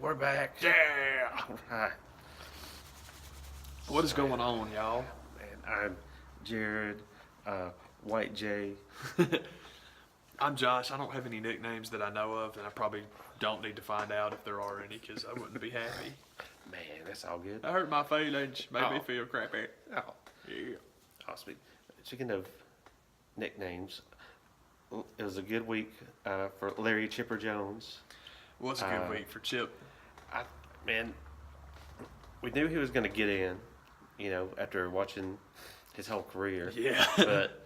We're back. Yeah. All right. What is going on, y'all? Man, I'm Jared, White J. I'm Josh. I don't have any nicknames that I know of, and I probably don't need to find out if there are any because I wouldn't be happy. Man, that's all good. I hurt my feelings. Made me Oh. feel crappy. Oh, Yeah. speaking of nicknames, it was a good week for Larry Chipper Jones. Was a good week for Chip. Man, we knew he was going to get in, after watching his whole career. Yeah. But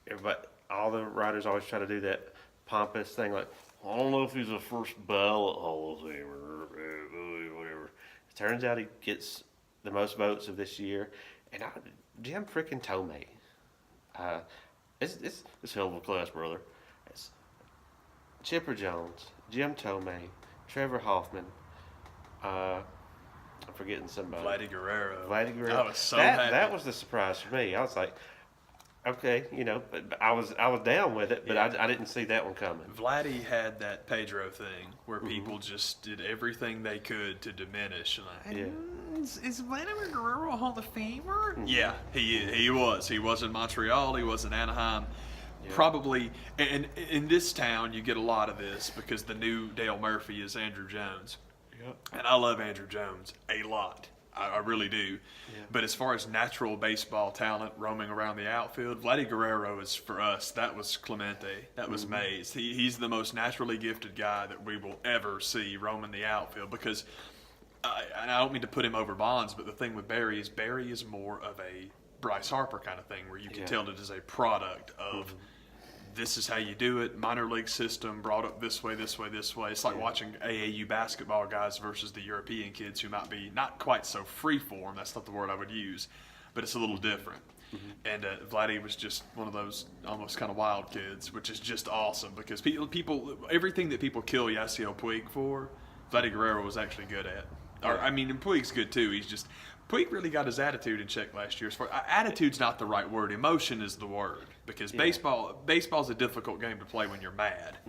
everybody, all the writers always try to do that pompous thing like, I don't know if he's a first ballot Hall of Famer, whatever. It turns out he gets the most votes of this year. And Jim freaking Tomei. It's hell of a class, brother. It's Chipper Jones, Jim Tomei, Trevor Hoffman. I'm forgetting somebody. Vladdy Guerrero. I was so happy. That was the surprise for me. I was like, okay, but I was down with it, but Yeah. I didn't see that one coming. Vladdy had that Pedro thing where people just did everything they could to diminish. Like, Yeah. Is Vladimir Guerrero a Hall of Famer? Yeah, he was. He was in Montreal. He was in Anaheim. Yeah. Probably, and in this town you get a lot of this because the new Dale Murphy is Andrew Jones. Yep. And I love Andrew Jones a lot. I really do. Yeah. But as far as natural baseball talent roaming around the outfield, Vladdy Guerrero is for us. That was Clemente. That was Mays. He's the most naturally gifted guy that we will ever see roaming the outfield because, and I don't mean to put him over Bonds, but the thing with Barry is more of a Bryce Harper kind of thing where you can tell it is a product of this is how you do it, minor league system, brought up this way, this way, this way. It's like watching AAU basketball guys versus the European kids who might be not quite so freeform. That's not the word I would use, but it's a little different. And Vladdy was just one of those almost kind of wild kids, which is just awesome because people everything that people kill Yasiel Puig for, Vladdy Guerrero was actually good at. And Puig's good too. Puig really got his attitude in check last year. Attitude's not the right word. Emotion is the word because baseball's a difficult game to play when you're mad.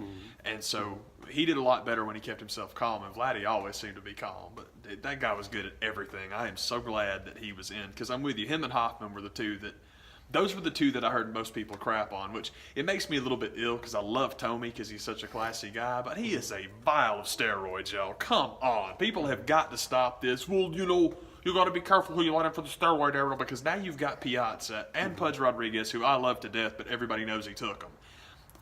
And so he did a lot better when he kept himself calm, and Vladdy always seemed to be calm. But that guy was good at everything. I am so glad that he was in because I'm with you. Him and Hoffman were the two that I heard most people crap on, which it makes me a little bit ill because I love Tomei because he's such a classy guy, but he is a vial of steroids, y'all. Come on. People have got to stop this. Well, you got to be careful who you let in for the steroid era because now you've got Piazza and Pudge Rodriguez, who I love to death, but everybody knows he took them.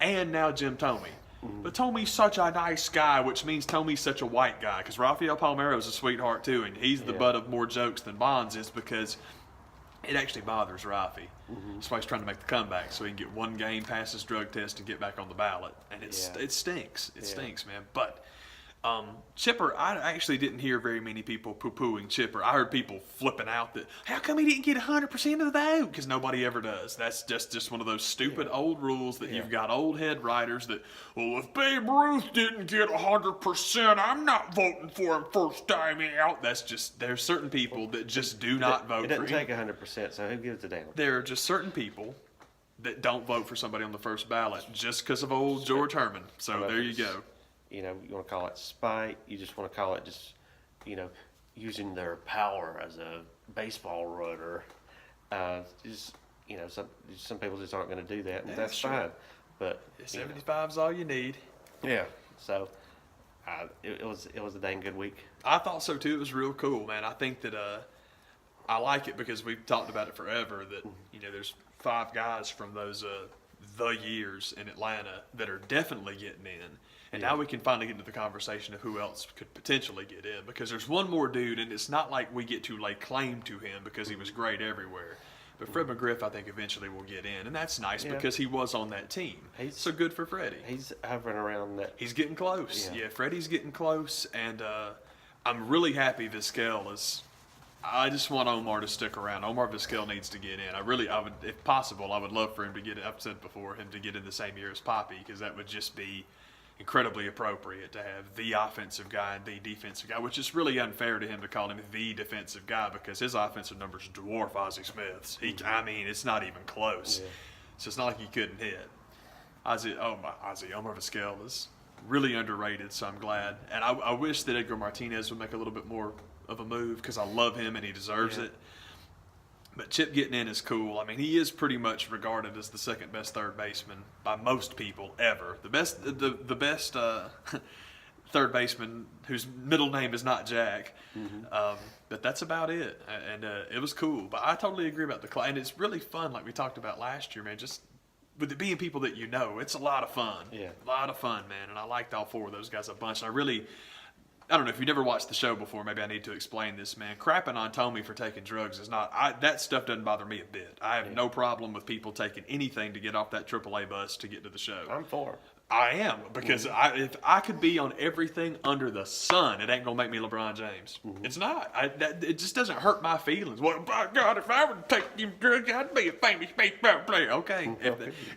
And now Jim Tomei. But Tomei's such a nice guy, which means Tomei's such a white guy because Rafael Palmeiro's a sweetheart too, and he's the butt of more jokes than Bonds is because it actually bothers Rafi. That's why he's trying to make the comeback so he can get one game, pass his drug test, and get back on the ballot. And it stinks. It stinks, man. But Chipper, I actually didn't hear very many people poo-pooing Chipper. I heard people flipping out that, how come he didn't get 100% of the vote? Because nobody ever does. That's just one of those stupid old rules that you've got old head writers that, well, if Babe Ruth didn't get 100%, I'm not voting for him first time out. There's certain people that just do not vote for him. It doesn't take 100%, so who gives a damn? There are just certain people that don't vote for somebody on the first ballot just because of old George Herman. So there you go. You want to call it spite. You just want to call it just, using their power as a baseball rudder. Some people just aren't going to do that, and that's fine. But 75 is all you need. Yeah. So it was a dang good week. I thought so too. It was real cool, man. I think that I like it because we've talked about it forever. That there's 5 guys from those the years in Atlanta that are definitely getting in. And now we can finally get into the conversation of who else could potentially get in because there's one more dude, and it's not like we get to lay claim to him because he was great everywhere. But Fred McGriff, I think, eventually will get in, and that's nice because he was on that team. So good for Freddie. He's hovering around that. He's getting close. Yeah, Freddie's getting close, and I'm really happy Vizquel is. I just want Omar to stick around. Omar Vizquel needs to get in. I would, if possible, I would love for him to get. I've said before, him to get in the same year as Poppy because that would just be incredibly appropriate to have the offensive guy and the defensive guy, which is really unfair to him to call him the defensive guy because his offensive numbers dwarf Ozzie Smith's. It's not even close. So it's not like he couldn't hit. Omar Vizquel is really underrated. So I'm glad, and I wish that Edgar Martinez would make a little bit more of a move because I love him and he deserves it. But Chip getting in is cool. I mean, he is pretty much regarded as the second best third baseman by most people ever. The best third baseman whose middle name is not Jack. But that's about it. And it was cool. But I totally agree about the class. And it's really fun, like we talked about last year, man. Just with it being people that you know, it's a lot of fun. Yeah. A lot of fun, man. And I liked all four of those guys a bunch. I don't know if you never watched the show before. Maybe I need to explain this, man. Crapping on Tommy for taking drugs is not. That stuff doesn't bother me a bit. I have no problem with people taking anything to get off that AAA bus to get to the show. I'm for it. I am because if I could be on everything under the sun, it ain't gonna make me LeBron James. It's not. It just doesn't hurt my feelings. Well, by God, if I would take them drugs, I'd be a famous baseball player. Okay,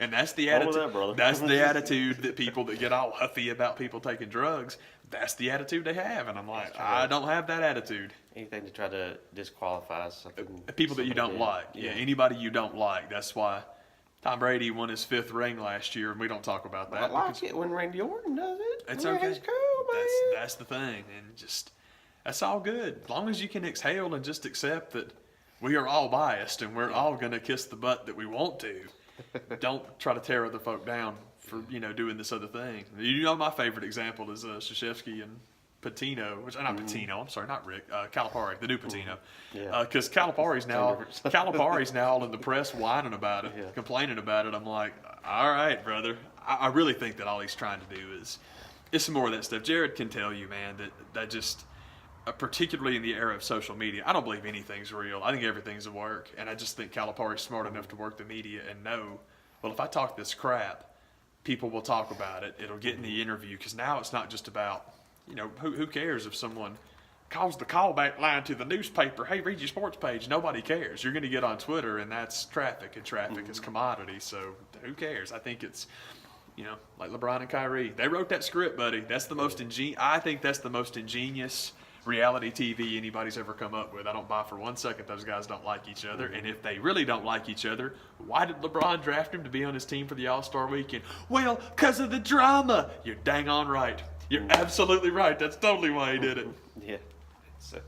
and that's the attitude. That's the attitude that people that get all huffy about people taking drugs. That's the attitude they have, and I'm like, I don't have that attitude. Anything to try to disqualify something. People that you don't like. Yeah, anybody you don't like. That's why Tom Brady won his 5th ring last year, and we don't talk about that. I like it when Randy Orton does it. It's Man, okay. It's cool, man. That's the thing, and just that's all good. As long as you can exhale and just accept that we are all biased and we're all gonna kiss the butt that we want to. Don't try to tear other folk down for doing this other thing. My favorite example is Krzyzewski and Patino, not Patino. I'm sorry, not Rick. Calipari, the new Patino. Because Calipari's now all in the press whining about it, complaining about it. I'm like, all right, brother. I really think that all he's trying to do is some more of that stuff. Jared can tell you, man, that just particularly in the era of social media, I don't believe anything's real. I think everything's a work, and I just think Calipari's smart enough to work the media and know, well, if I talk this crap, people will talk about it. It'll get in the interview because now it's not just about. Who cares if someone calls the callback line to the newspaper, hey, read your sports page. Nobody cares. You're going to get on Twitter, and that's traffic, and traffic is commodity. So who cares? I think it's, like LeBron and Kyrie. They wrote that script, buddy. That's the most I think that's the most ingenious reality TV anybody's ever come up with. I don't buy for 1 second those guys don't like each other. And if they really don't like each other, why did LeBron draft him to be on his team for the All-Star Weekend? Well, because of the drama. You're dang on right. You're absolutely right. That's totally why he did it. Yeah. So,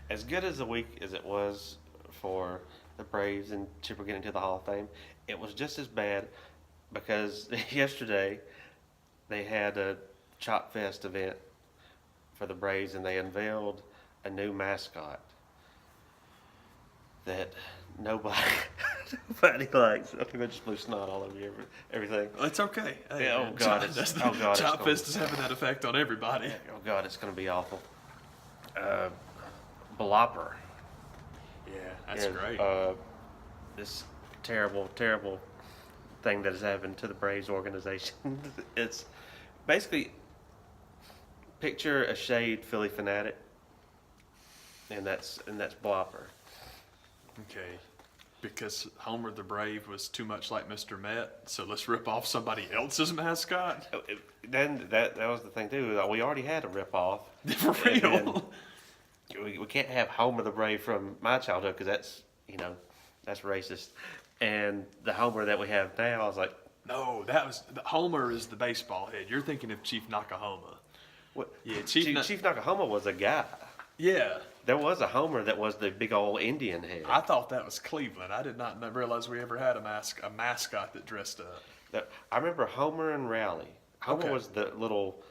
as good as a week as it was for the Braves and Chipper getting to the Hall of Fame, it was just as bad because yesterday they had a Chop Fest event for the Braves and they unveiled a new mascot that nobody likes. I think I just blew snot all over everything. It's okay. Hey, yeah, oh God, Chop Fest is having that effect on everybody. Oh God, it's going to be awful. Blopper. Yeah, that's great. This terrible thing that has happened to the Braves organization. It's basically picture a shaved Philly fanatic, and that's Blopper. Okay, because Homer the Brave was too much like Mr. Met, so let's rip off somebody else's mascot. Then that was the thing too. We already had a rip off. For real. We can't have Homer the Brave from my childhood because that's racist. And the Homer that we have now, I was like, no, Homer is the baseball head. You're thinking of Chief Nakahoma. What? Yeah, Chief Nakahoma was a guy. Yeah. There was a Homer that was the big old Indian head. I thought that was Cleveland. I did not realize we ever had a mascot that dressed up. I remember Homer and Rowley. Homer was the little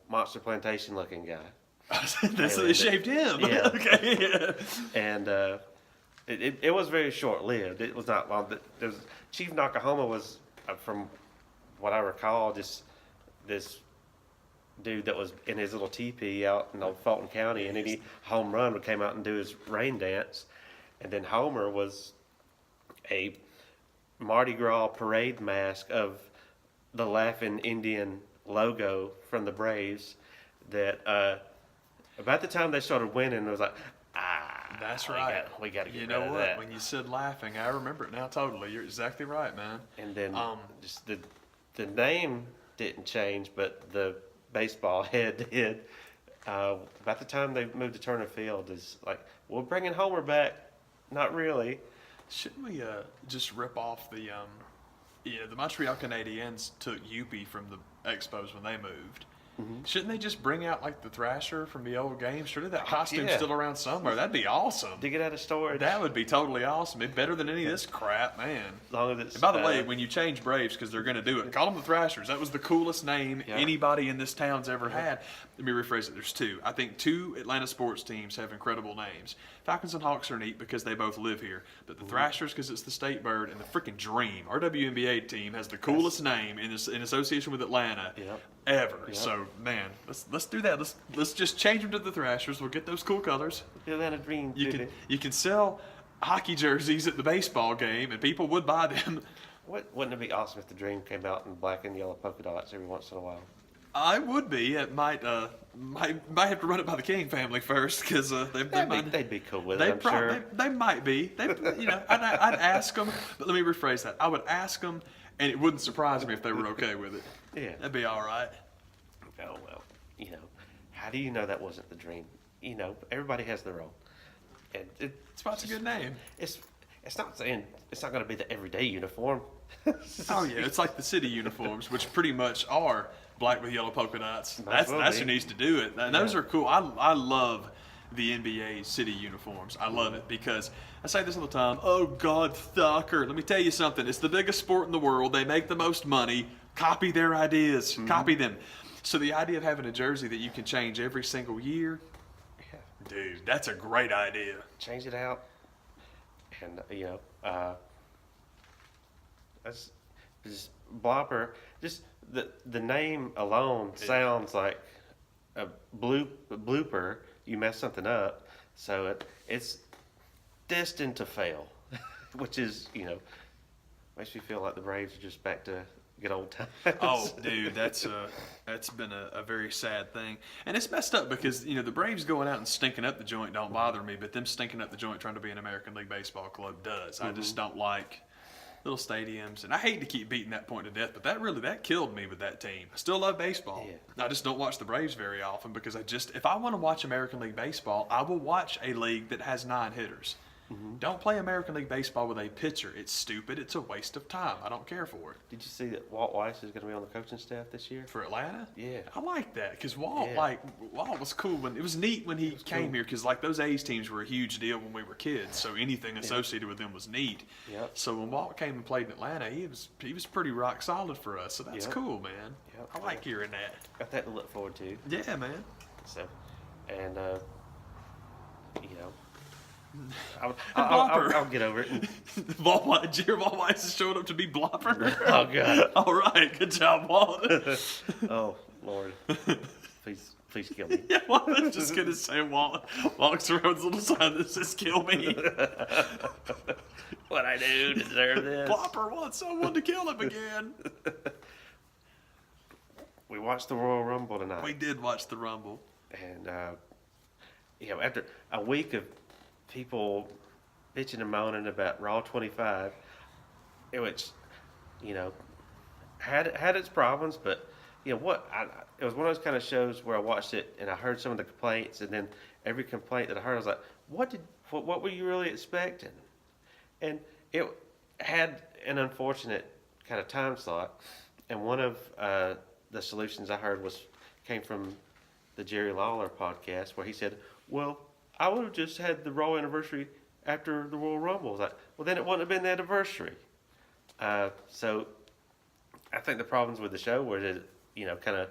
Monster Plantation looking guy. They shaved him. Yeah. Okay. Yeah. And it was very short lived. It was not long. Chief Nakahoma was, from what I recall, just this dude that was in his little teepee out in Fulton County, and any home run would come out and do his rain dance. And then Homer was a Mardi Gras parade mask of the Laughing Indian logo from the Braves that about the time they started winning, it was like, that's right. We got to get rid what? of that. When you said laughing, I remember it now totally. You're exactly right, man. And then just the name didn't change, but the baseball head did. About the time they moved to Turner Field, is like, we're bringing Homer back. Not really. Shouldn't we just rip off the Montreal Canadiens took Youppi from the Expos when they moved. Shouldn't they just bring out like the Thrasher from the old game? Surely that costume's yeah. still around somewhere. That'd be awesome. Dig it out of storage. That would be totally awesome. It'd be better than any of this crap, man. As long as it's, And by the way, when you change Braves, because they're going to do it, call them the Thrashers. That was the coolest name anybody in this town's ever had. Let me rephrase it. There's two. I think two Atlanta sports teams have incredible names. Falcons and Hawks are neat because they both live here. But the Thrashers, because it's the state bird, and the freaking Dream, our WNBA team, has the coolest name in association with Atlanta ever. So, man, let's do that. Let's just change them to the Thrashers. We'll get those cool colors. the Atlanta Dream. You can sell hockey jerseys at the baseball game, and people would buy them. Wouldn't it be awesome if the Dream came out in black and yellow polka dots every once in a while? I would be. It might have to run it by the King family first because They'd be cool with it, I'm sure. They might be. I'd ask them, but let me rephrase that. I would ask them, and it wouldn't surprise me if they were okay with it. Yeah. That'd be all right. Oh, well, how do you know that wasn't the Dream? Everybody has their own. And It's a good name. It's not saying it's not going to be the everyday uniform. Oh yeah, it's like the city uniforms, which pretty much are black with yellow polka dots. That's who needs to do it. And those are cool. I love the NBA city uniforms. I love it because I say this all the time. Oh God, soccer. Let me tell you something. It's the biggest sport in the world. They make the most money. Copy their ideas. Copy them. So the idea of having a jersey that you can change every single year, dude, that's a great idea. Change it out, and that's just Blopper. Just the name alone sounds like a blooper. You mess something up, so it's destined to fail, which is makes me feel like the Braves are just back to good old times. Oh, dude, that's been a very sad thing, and it's messed up because the Braves going out and stinking up the joint don't bother me, but them stinking up the joint trying to be an American League Baseball club does. I just don't like little stadiums, and I hate to keep beating that point to death, but that killed me with that team. I still love baseball. Yeah. I just don't watch the Braves very often because if I want to watch American League Baseball, I will watch a league that has 9 hitters. Don't play American League Baseball with a pitcher. It's stupid. It's a waste of time. I don't care for it. Did you see that Walt Weiss is going to be on the coaching staff this year? For Atlanta? Yeah. I like that because Walt was cool. It was neat when he came here because those A's teams were a huge deal when we were kids. So anything associated with them was neat. Yep. So when Walt came and played in Atlanta, he was pretty rock solid for us. So that's cool, man. Yep. I like hearing that. Got that to look forward to. Yeah, man. So, and Blopper. I'll get over it. Walt Weiss is showing up to be Blopper. Oh God! All right, good job, Walt. Oh Lord, please kill me. Yeah, well, I was just gonna say Walt walks around with a little sign that says "Kill me." What I do to deserve this? Blopper wants someone to kill him again. We watched the Royal Rumble tonight. We did watch the Rumble, and after a week of people bitching and moaning about Raw 25, which had its problems, but it was one of those kind of shows where I watched it and I heard some of the complaints, and then every complaint that I heard, I was like, what were you really expecting? And it had an unfortunate kind of time slot, and one of the solutions I heard came from the Jerry Lawler podcast, where he said, well, I would have just had the Raw anniversary after the Royal Rumble. I was like, well, then it wouldn't have been the anniversary. So I think the problems with the show were that, kind of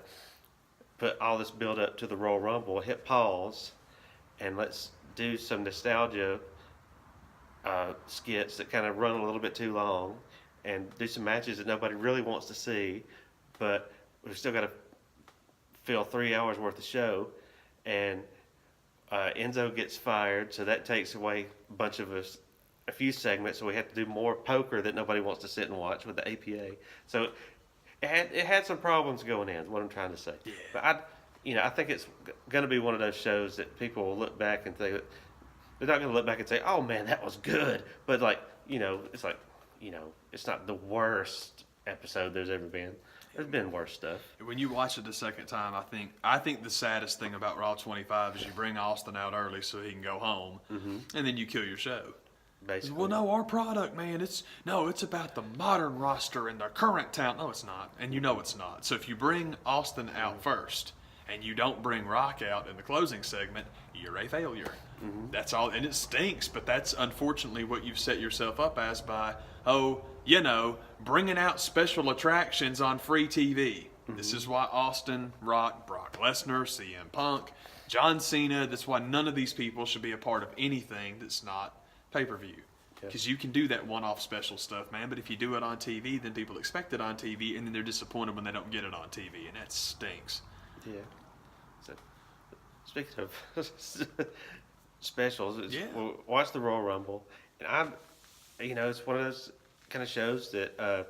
put all this build up to the Royal Rumble, hit pause, and let's do some nostalgia skits that kind of run a little bit too long, and do some matches that nobody really wants to see, but we've still got to fill 3 hours worth of show, and Enzo gets fired, so that takes away a few segments, so we have to do more poker that nobody wants to sit and watch with the APA. So it had some problems going in, is what I'm trying to say. Yeah. But I think it's going to be one of those shows that people will look back and think, they're not going to look back and say, oh man, that was good. But it's like, it's not the worst episode there's ever been. There's been worse stuff. when you watch it the second time, I think the saddest thing about Raw 25 is you bring Austin out early so he can go home, and then you kill your show. basically. Well, no, our product, man, it's about the modern roster and the current talent. No, it's not, and you know it's not. So if you bring Austin out first, and you don't bring Rock out in the closing segment, you're a failure. That's all, and it stinks, but that's unfortunately what you've set yourself up as by, bringing out special attractions on free TV. This is why Austin, Rock, Brock Lesnar, CM Punk, John Cena, that's why none of these people should be a part of anything that's not pay-per-view. Because you can do that one-off special stuff, man, but if you do it on TV, then people expect it on TV, and then they're disappointed when they don't get it on TV, and that stinks. Yeah. So, speaking of specials, watch the Royal Rumble, and it's one of those kind of shows that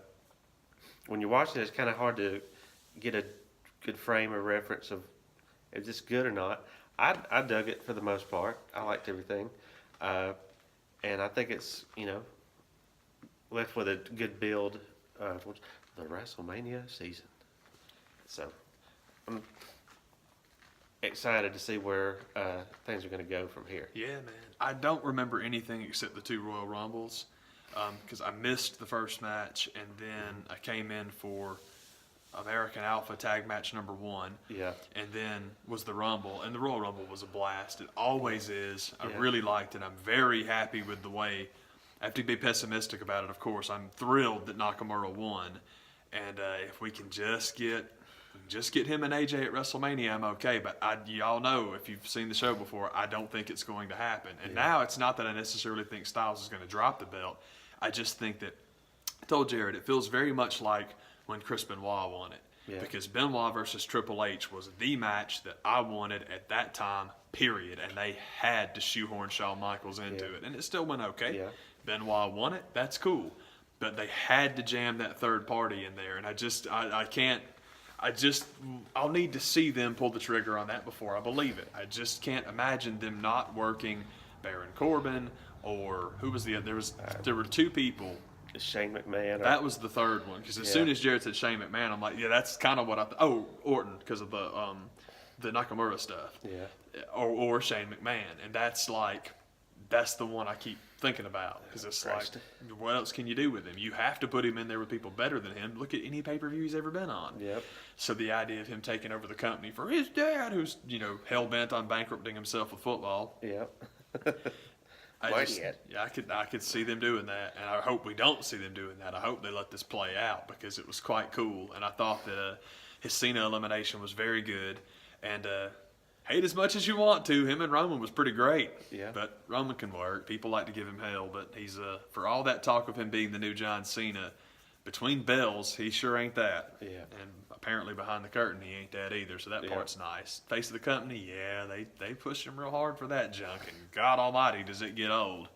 when you're watching it, it's kind of hard to get a good frame of reference of if it's good or not. I dug it for the most part. I liked everything, and I think it's left with a good build for the WrestleMania season. So I'm excited to see where things are going to go from here. Yeah, man. I don't remember anything except the 2 Royal Rumbles because I missed the first match, and then I came in for American Alpha Tag Match number 1. Yeah. And then was the Rumble, and the Royal Rumble was a blast. It always is. I really liked it. I'm very happy with the way. I have to be pessimistic about it, of course. I'm thrilled that Nakamura won, and if we can just get him and AJ at WrestleMania, I'm okay. But y'all know, if you've seen the show before, I don't think it's going to happen. And now it's not that I necessarily think Styles is going to drop the belt. I just think that, I told Jared, it feels very much like when Chris Benoit won it. Yeah. Because Benoit versus Triple H was the match that I wanted at that time, period. And they had to shoehorn Shawn Michaels into it. And it still went okay. Yeah. Benoit won it. That's cool. But they had to jam that third party in there. And I'll need to see them pull the trigger on that before I believe it. I just can't imagine them not working Baron Corbin or who was the other? There were 2 people. Shane McMahon. That was the third one, because as soon as Jared said Shane McMahon, I'm like, yeah, that's kind of what I thought. Orton, because of the Nakamura stuff. Yeah. Or Shane McMahon. And that's the one I keep thinking about, because it's like, what else can you do with him? You have to put him in there with people better than him. Look at any pay-per-view he's ever been on. Yep. So the idea of him taking over the company for his dad, who's hell-bent on bankrupting himself with football. Yep. I could see them doing that, and I hope we don't see them doing that. I hope they let this play out, because it was quite cool, and I thought that his Cena elimination was very good, and hate as much as you want to, him and Roman was pretty great. Yeah. But Roman can work. People like to give him hell, but he's for all that talk of him being the new John Cena, between bells, he sure ain't that. Yeah. And apparently behind the curtain, he ain't that either, so that part's nice. Face of the company, they pushed him real hard for that junk, and God almighty, does it get old.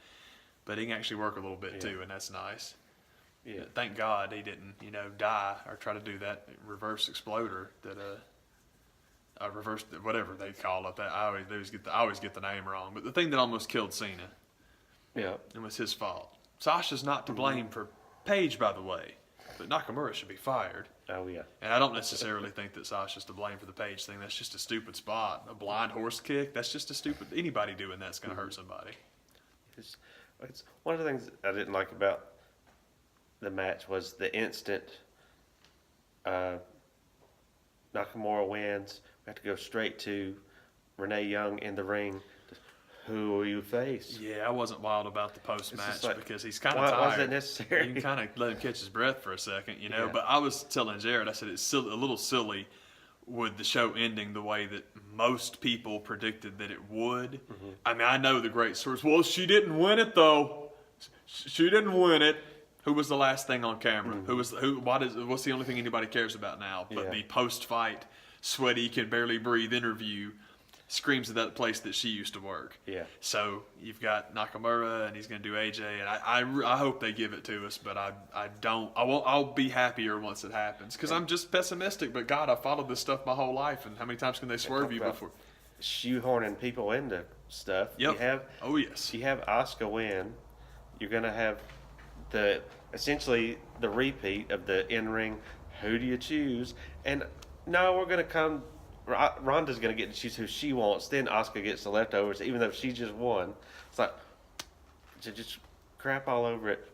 But he can actually work a little bit too, and that's nice. Yeah. But thank God he didn't, die or try to do that reverse exploder that reverse, whatever they call it. That I always get the name wrong. But the thing that almost killed Cena. Yeah. And was his fault. Sasha's not to blame for Paige, by the way. But Nakamura should be fired. Oh, yeah. And I don't necessarily think that Sasha's to blame for the Paige thing. That's just a stupid spot. A blind horse kick, that's just a stupid... Anybody doing that's going to hurt somebody. It's one of the things I didn't like about the match was the instant Nakamura wins. We have to go straight to Renee Young in the ring. Who will you face? Yeah, I wasn't wild about the post-match because he's kind of tired. Why was it necessary? You can kind of let him catch his breath for a second, Yeah. But I was telling Jared, I said it's a little silly with the show ending the way that most people predicted that it would. Mm-hmm. I mean, I know the great source. Well, she didn't win it though. She didn't win it. Who was the last thing on camera? Mm-hmm. What's the only thing anybody cares about now? But the post-fight, sweaty, can barely breathe interview. Screams of that place that she used to work. Yeah. So you've got Nakamura, and he's going to do AJ, and I hope they give it to us, but I don't. I'll be happier once it happens, because I'm just pessimistic. But God, I followed this stuff my whole life, and how many times can they swerve you before? Shoehorning people into stuff. Yep. You have Asuka win. You're going to have essentially the repeat of the in-ring. Who do you choose? And no, we're going to come. Ronda's going to get to choose who she wants. Then Asuka gets the leftovers, even though she just won. It's like, just crap all over it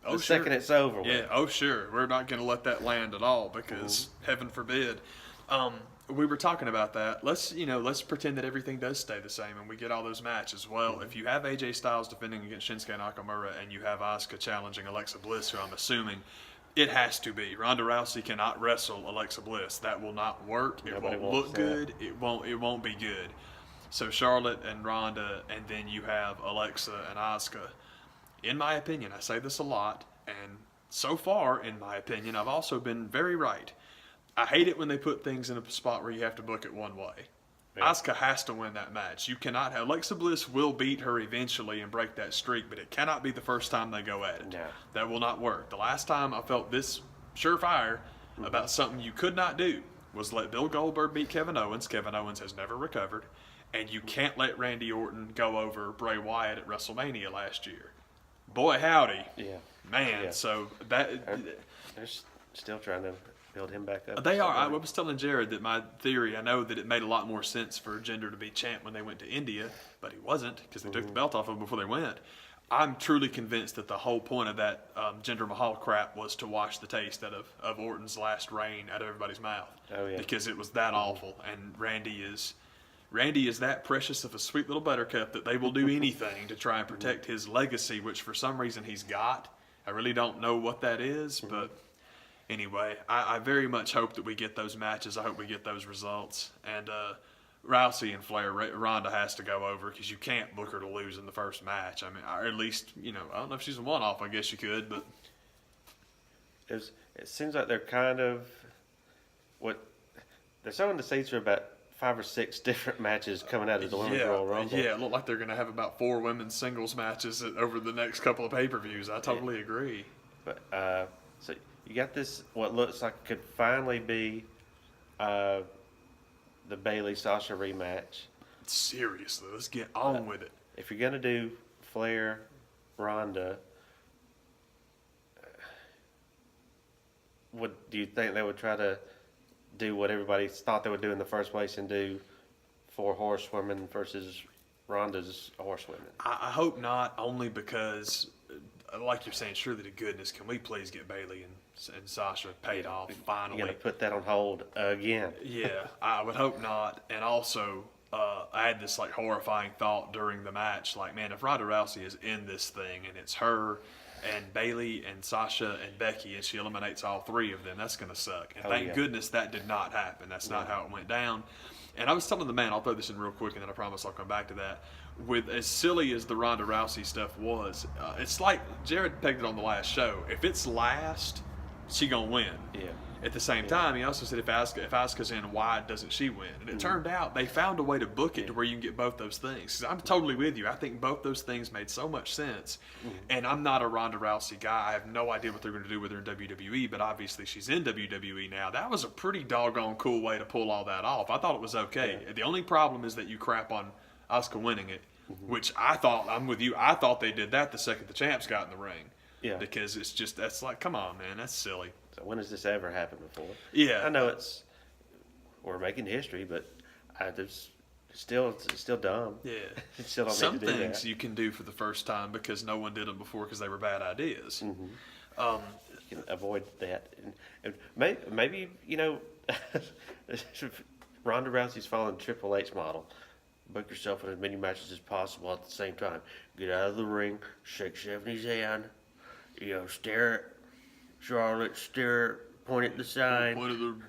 the Oh, second sure. it's over with. Yeah, oh sure. We're not going to let that land at all because heaven forbid. We were talking about that. Let's pretend that everything does stay the same and we get all those matches. Well, if you have AJ Styles defending against Shinsuke Nakamura and you have Asuka challenging Alexa Bliss, who I'm assuming it has to be. Ronda Rousey cannot wrestle Alexa Bliss. That will not work. It Nobody won't wants look good. It won't be good. So Charlotte and Ronda, and then you have Alexa and Asuka. In my opinion, I say this a lot, and so far, in my opinion, I've also been very right. I hate it when they put things in a spot where you have to book it one way. Yeah. Asuka has to win that match. You cannot have Alexa Bliss will beat her eventually and break that streak, but it cannot be the first time they go at it. No. That will not work. The last time I felt this surefire about something you could not do was let Bill Goldberg beat Kevin Owens. Kevin Owens has never recovered. And you can't let Randy Orton go over Bray Wyatt at WrestleMania last year. Boy, howdy. Yeah. Man, Yeah. so that... They're still trying to build him back up. They are. I was telling Jared that my theory, I know that it made a lot more sense for Jinder to be champ when they went to India, but he wasn't because they took the belt off him before they went. I'm truly convinced that the whole point of that Jinder Mahal crap was to wash the taste out of Orton's last reign out of everybody's mouth. Oh, yeah. Because it was that awful, and Randy is that precious of a sweet little buttercup that they will do anything to try and protect his legacy, which for some reason he's got. I really don't know what that is, but anyway, I very much hope that we get those matches. I hope we get those results. And Rousey and Flair, Ronda has to go over because you can't book her to lose in the first match. I mean, or at least, I don't know if she's a one-off. I guess you could, but It seems like they're kind of they're sowing the seeds for about 5 or 6 different matches coming out of the Women's Royal Rumble. Yeah, it looked like they're going to have about 4 women's singles matches over the next couple of pay-per-views. I totally agree. But so you got this, what looks like could finally be the Bayley-Sasha rematch. Seriously, let's get on with it. If you're going to do Flair, Ronda, do you think they would try to do what everybody thought they would do in the first place and do 4 horsewomen versus Ronda's horsewomen? I hope not, only because, like you're saying, surely to goodness, can we please get Bayley and Sasha paid off finally? You're going to put that on hold again. Yeah, I would hope not. And also, I had this horrifying thought during the match, man, if Ronda Rousey is in this thing and it's her and Bayley and Sasha and Becky and she eliminates all 3 of them, that's going to suck. And thank goodness that did not happen. That's not how it went down. And I was telling the man, I'll throw this in real quick and then I promise I'll come back to that. With as silly as the Ronda Rousey stuff was, it's like Jared pegged it on the last show. If it's last, she going to win. Yeah. At the same time, he also said if Asuka's in, why doesn't she win? And it turned out they found a way to book it to where you can get both those things. 'Cause I'm totally with you. I think both those things made so much sense. And I'm not a Ronda Rousey guy. I have no idea what they're going to do with her in WWE, but obviously she's in WWE now. That was a pretty doggone cool way to pull all that off. I thought it was okay. Yeah. The only problem is that you crap on Asuka winning it, which I'm with you. I thought they did that the second the champs got in the ring. Yeah. Because that's come on, man, that's silly. So when has this ever happened before? Yeah. I know we're making history, but it's still dumb. Yeah. Still don't Some need to do things that. you can do for the first time because no one did them before because they were bad ideas. You can avoid that. And maybe Ronda Rousey's following Triple H model. Book yourself in as many matches as possible at the same time. Get out of the ring, shake Stephanie's hand, stare at Charlotte, point at the sign,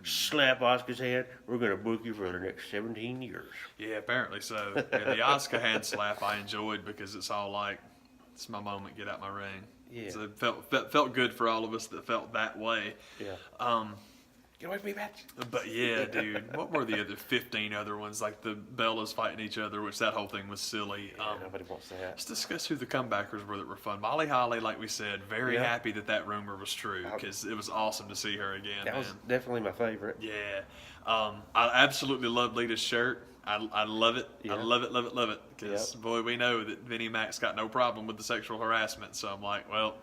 slap Asuka's hand. We're going to book you for the next 17 years. Yeah, apparently so. Yeah, the Asuka hand slap I enjoyed because it's all like, it's my moment, get out my ring. Yeah. So it felt good for all of us that felt that way. Yeah. Get away from me, bitch. But yeah, dude, what were the other 15 other ones? Like the Bellas fighting each other, which that whole thing was silly. Yeah, nobody wants that. Let's discuss who the comebackers were that were fun. Molly Holly, like we said, very happy that rumor was true because it was awesome to see her again. That was definitely my favorite. Yeah. I absolutely love Lita's shirt. I love it. Yeah. I love it. Because, boy, we know that Vinnie Mac's got no problem with the sexual harassment. So I'm like, well,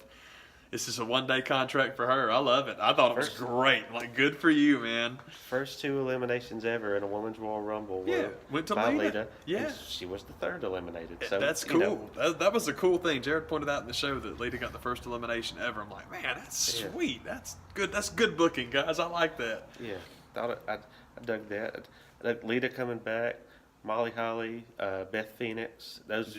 This is a one-day contract for her. I love it. I thought it was great. Like, good for you, man. First 2 eliminations ever in a women's Royal Rumble were went to by Lita. Lita. Yeah. And she was the 3rd eliminated. So That's cool. That was a cool thing. Jared pointed out in the show that Lita got the first elimination ever. I'm like, man, that's sweet. That's good. That's good booking, guys. I like that. Yeah, I dug that. I dug Lita coming back. Molly Holly, Beth Phoenix. That was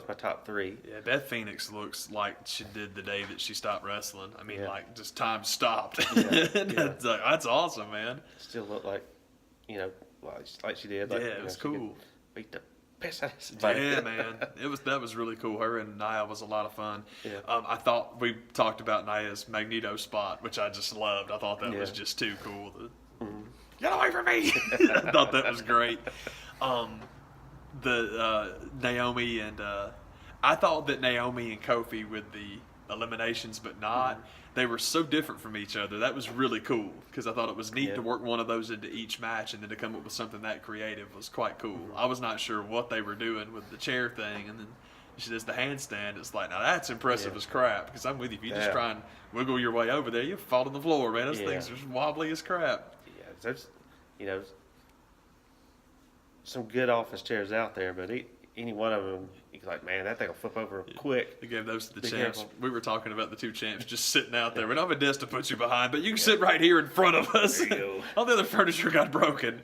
my top 3. Yeah, Beth Phoenix looks like she did the day that she stopped wrestling. I mean, like, just time stopped. That's awesome, man. Still look like, like she did. Like, it was cool. Beat the piss out of somebody. Yeah, man. That was really cool. Her and Nia was a lot of fun. Yeah. I thought we talked about Nia's Magneto spot, which I just loved. I thought that was just too cool. Get away from me! I thought that was great. Naomi and I thought that Naomi and Kofi with the eliminations, but not. They were so different from each other. That was really cool because I thought it was neat to work one of those into each match and then to come up with something that creative was quite cool. I was not sure what they were doing with the chair thing, and then she does the handstand. It's like, now that's impressive as crap, because I'm with you. If you just try and wiggle your way over there, you fall on the floor, man. Those things are wobbly as crap. Yeah, there's, some good office chairs out there, but any one of them, you're like, man, that thing will flip over quick. They gave those to the champs. Careful. We were talking about the 2 champs just sitting out there. We don't have a desk to put you behind, but you can sit right here in front of us. There you go. All the other furniture got broken.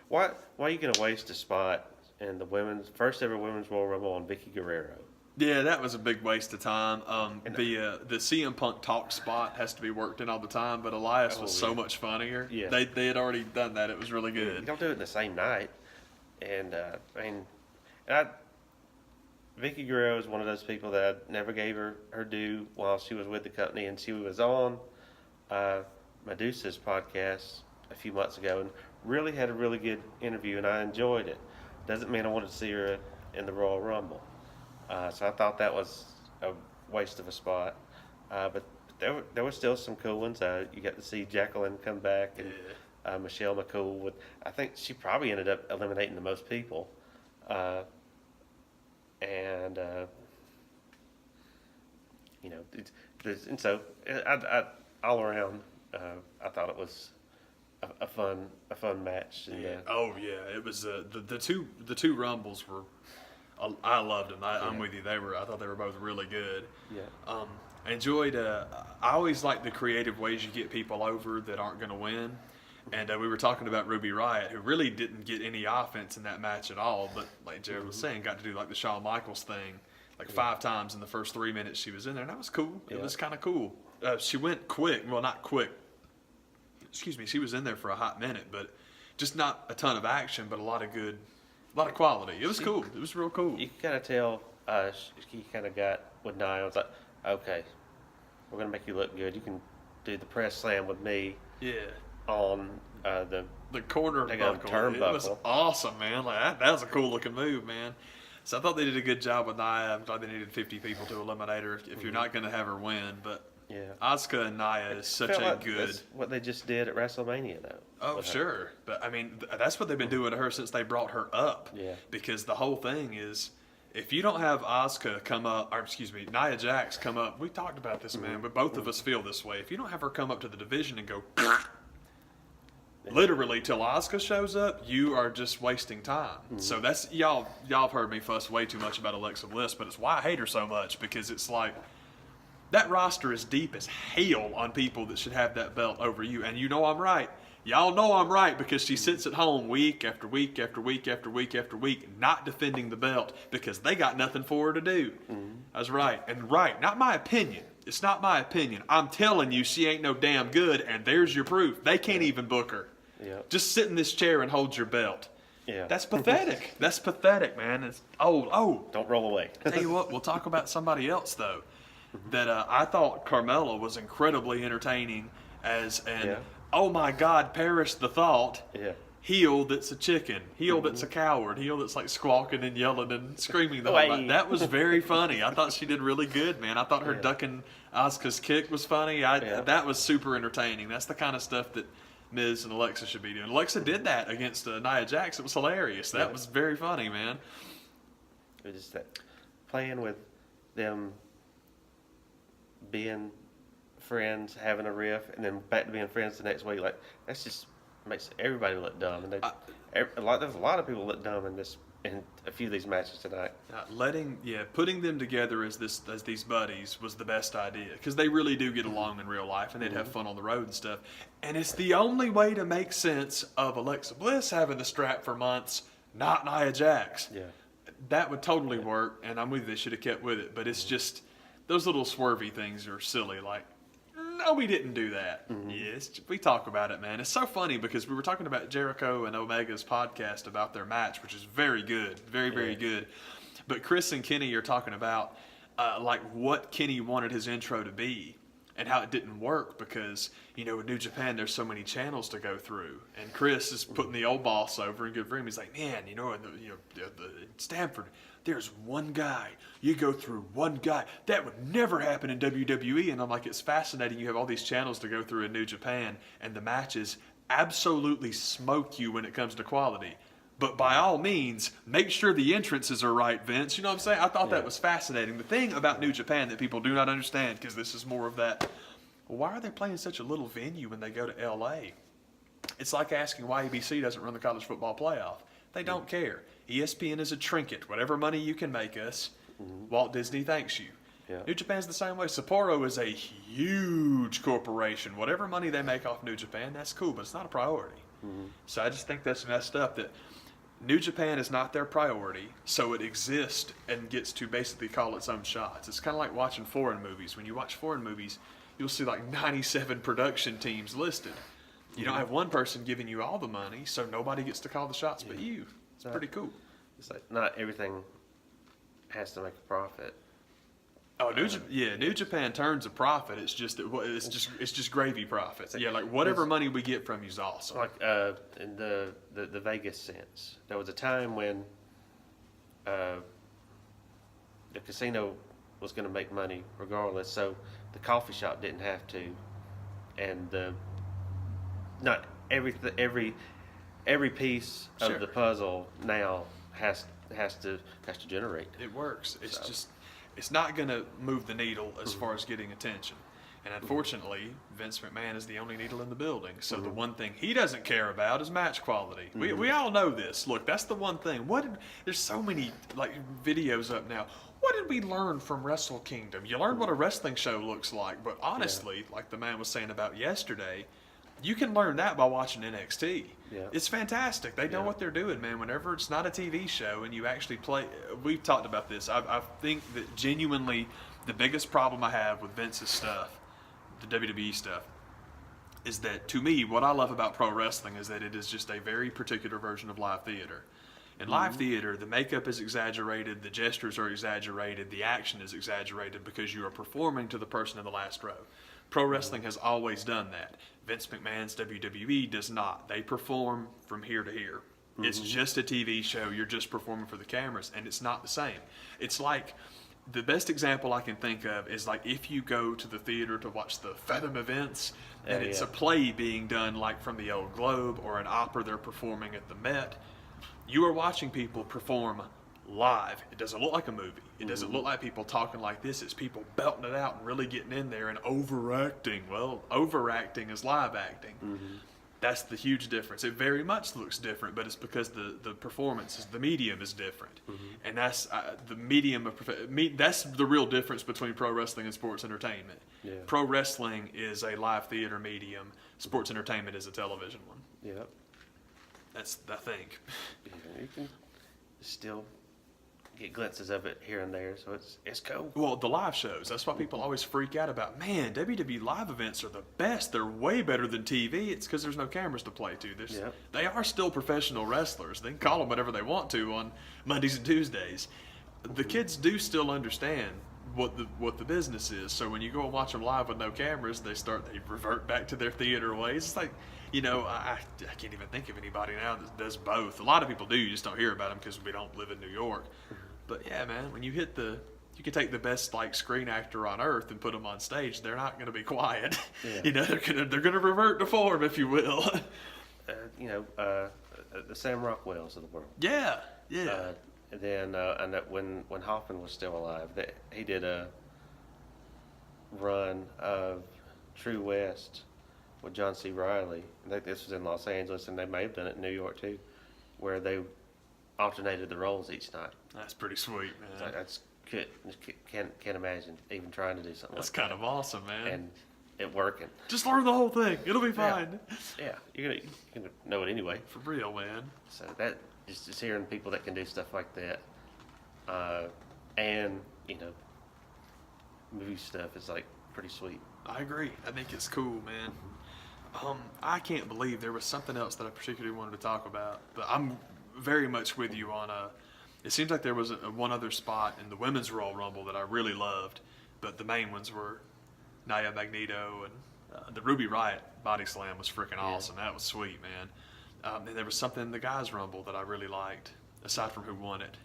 Why are you going to waste a spot in the first ever women's Royal Rumble on Vicky Guerrero? Yeah, that was a big waste of time. The CM Punk talk spot has to be worked in all the time, but Elias was so much funnier. Yeah. They had already done that. It was really good. You don't do it in the same night. And Vicky Guerrero is one of those people that I never gave her due while she was with the company, and she was on Medusa's podcast a few months ago and really had a really good interview, and I enjoyed it. Doesn't mean I wanted to see her in the Royal Rumble. So I thought that was a waste of a spot. But there were still some cool ones. You got to see Jacqueline come back, and Michelle McCool. I think she probably ended up eliminating the most people. And so I all around, I thought it was a fun match. And, it was the two Rumbles were. I loved them. I'm with you. I thought they were both really good. Yeah. I enjoyed. I always like the creative ways you get people over that aren't going to win. And we were talking about Ruby Riott, who really didn't get any offense in that match at all. But like Jared was saying, got to do like the Shawn Michaels thing, like 5 times in the first 3 minutes she was in there, and that was cool. It was kind of cool. She went quick. Well, not quick. Excuse me. She was in there for a hot minute, but just not a ton of action, but a lot of quality. It was cool. It was real cool. You kind of tell she kind of got with Nia. I was like, okay, we're gonna make you look good. You can do the press slam with me. Yeah. On the corner turnbuckle. It was awesome, man. Like that was a cool looking move, man. So I thought they did a good job with Nia. I thought they needed 50 people to eliminate her if you're not going to have her win. But Asuka and Nia is such a good. That's what they just did at WrestleMania, though. Oh, sure. But I mean, that's what they've been doing to her since they brought her up. Yeah. Because the whole thing is, if you don't have Asuka come up, Nia Jax come up. We talked about this, man, but both of us feel this way. If you don't have her come up to the division and go. Literally till Asuka shows up, you are just wasting time. So that's y'all have heard me fuss way too much about Alexa Bliss, but it's why I hate her so much, because it's like that roster is deep as hell on people that should have that belt over you. And you know I'm right. Y'all know I'm right, because she sits at home week after week after week after week after week not defending the belt because they got nothing for her to do. I was right. And not my opinion. It's not my opinion. I'm telling you she ain't no damn good, and there's your proof. They can't even book her. Yeah. Just sit in this chair and hold your belt. Yeah. That's pathetic. That's pathetic, man. It's Don't roll away. Tell you what, we'll talk about somebody else though. That I thought Carmella was incredibly entertaining as an oh my God, perish the thought. Yeah. Heel that's a chicken. Heel that's a coward. Heel that's like squawking and yelling and screaming the whole time. That was very funny. I thought she did really good, man. I thought her ducking Asuka's kick was funny. That was super entertaining. That's the kind of stuff that Miz and Alexa should be doing. Alexa did that against Nia Jax. It was hilarious. That was very funny, man. It was just that playing with them being friends, having a riff, and then back to being friends the next week. Like that's just makes everybody look dumb, and there's a lot of people look dumb in a few of these matches tonight. Putting them together as these buddies was the best idea because they really do get along in real life and they'd have fun on the road and stuff. And it's the only way to make sense of Alexa Bliss having the strap for months, not Nia Jax. Yeah. That would totally work, and I'm with you, they should have kept with it. But it's just those little swervy things are silly. Like, no, we didn't do that. Yes, we talk about it, man. It's so funny because we were talking about Jericho and Omega's podcast about their match, which is very good, very good. But Chris and Kenny are talking about like what Kenny wanted his intro to be and how it didn't work because, you know, in New Japan, there's so many channels to go through. And Chris is putting the old boss over and good for him. He's like, man, in Stanford, there's one guy. You go through one guy. That would never happen in WWE. And I'm like, it's fascinating. You have all these channels to go through in New Japan, and the matches absolutely smoke you when it comes to quality. But by all means, make sure the entrances are right, Vince. You know what I'm saying? I thought that was fascinating. The thing about New Japan that people do not understand, because this is more of that, well, why are they playing such a little venue when they go to L.A.? It's like asking why ABC doesn't run the college football playoff. They don't care. ESPN is a trinket. Whatever money you can make us, Walt Disney thanks you. Yeah. New Japan's the same way. Sapporo is a huge corporation. Whatever money they make off New Japan, that's cool, but it's not a priority. So I just think that's messed up that New Japan is not their priority, so it exists and gets to basically call its own shots. It's kind of like watching foreign movies. When you watch foreign movies, you'll see like 97 production teams listed. You don't have one person giving you all the money, so nobody gets to call the shots but you. It's pretty cool. It's like not everything has to make a profit. Oh, New Japan turns a profit. It's just gravy profits. Yeah, like whatever money we get from you is awesome. Like in the Vegas sense, there was a time when the casino was going to make money regardless, so the coffee shop didn't have to, and not every piece of the puzzle now has to generate. It works. It's not going to move the needle as far as getting attention. And unfortunately, Vince McMahon is the only needle in the building. So the one thing he doesn't care about is match quality. We all know this. Look, that's the one thing. There's so many like videos up now. What did we learn from Wrestle Kingdom? You learned what a wrestling show looks like. But honestly, like the man was saying about yesterday, you can learn that by watching NXT. Yeah. It's fantastic. They know what they're doing, man. Whenever it's not a TV show and you actually play, we've talked about this. I think that genuinely the biggest problem I have with Vince's stuff, the WWE stuff, is that to me, what I love about pro wrestling is that it is just a very particular version of live theater. In live theater, the makeup is exaggerated, the gestures are exaggerated, the action is exaggerated because you are performing to the person in the last row. Pro wrestling has always done that. Vince McMahon's WWE does not. They perform from here to here. It's just a TV show. You're just performing for the cameras, and it's not the same. It's like the best example I can think of is like if you go to the theater to watch the Fathom events, and it's a play being done like from the Old Globe or an opera they're performing at the Met. You are watching people perform live. It doesn't look like a movie. It doesn't look like people talking like this. It's people belting it out and really getting in there and overacting. Well, overacting is live acting. That's the huge difference. It very much looks different, but it's because the performance, the medium is different. And that's the medium of that's the real difference between pro wrestling and sports entertainment. Yeah. Pro wrestling is a live theater medium. Sports entertainment is a television one. Yep. That's I think. Yeah, you can still get glimpses of it here and there, so it's cool. Well, the live shows, that's why people always freak out about, man, WWE live events are the best. They're way better than TV. It's because there's no cameras to play to. They are still professional wrestlers. They can call them whatever they want to on Mondays and Tuesdays. The kids do still understand what the business is. So when you go and watch them live with no cameras, they revert back to their theater ways. It's like, you know, I can't even think of anybody now that does both. A lot of people do. You just don't hear about them because we don't live in New York. But yeah, man, when you hit you can take the best like screen actor on earth and put them on stage. They're not going to be quiet. Yeah. You know, they're gonna revert to form, if you will. The Sam Rockwells of the world. Yeah. And then and that when Hoffman was still alive, that he did run of True West with John C. Riley. I think this was in Los Angeles, and they may have done it in New York too, where they alternated the roles each night. That's pretty sweet, It's man. like, that's good. Can't imagine even trying to do something That's like kind of awesome, man. and it working. Just learn the whole thing. It'll be fine. Yeah, you're gonna know it anyway. For real, man. So that just hearing people that can do stuff like that, and movie stuff is like pretty sweet. I agree. I think it's cool, man. I can't believe there was something else that I particularly wanted to talk about, but I'm very much with you on it seems like there was one other spot in the women's Royal Rumble that I really loved, but the main ones were Nia Magneto and the Ruby Riott body slam was freaking awesome. That was sweet, man. And there was something in the guys Rumble that I really liked, aside from who won it.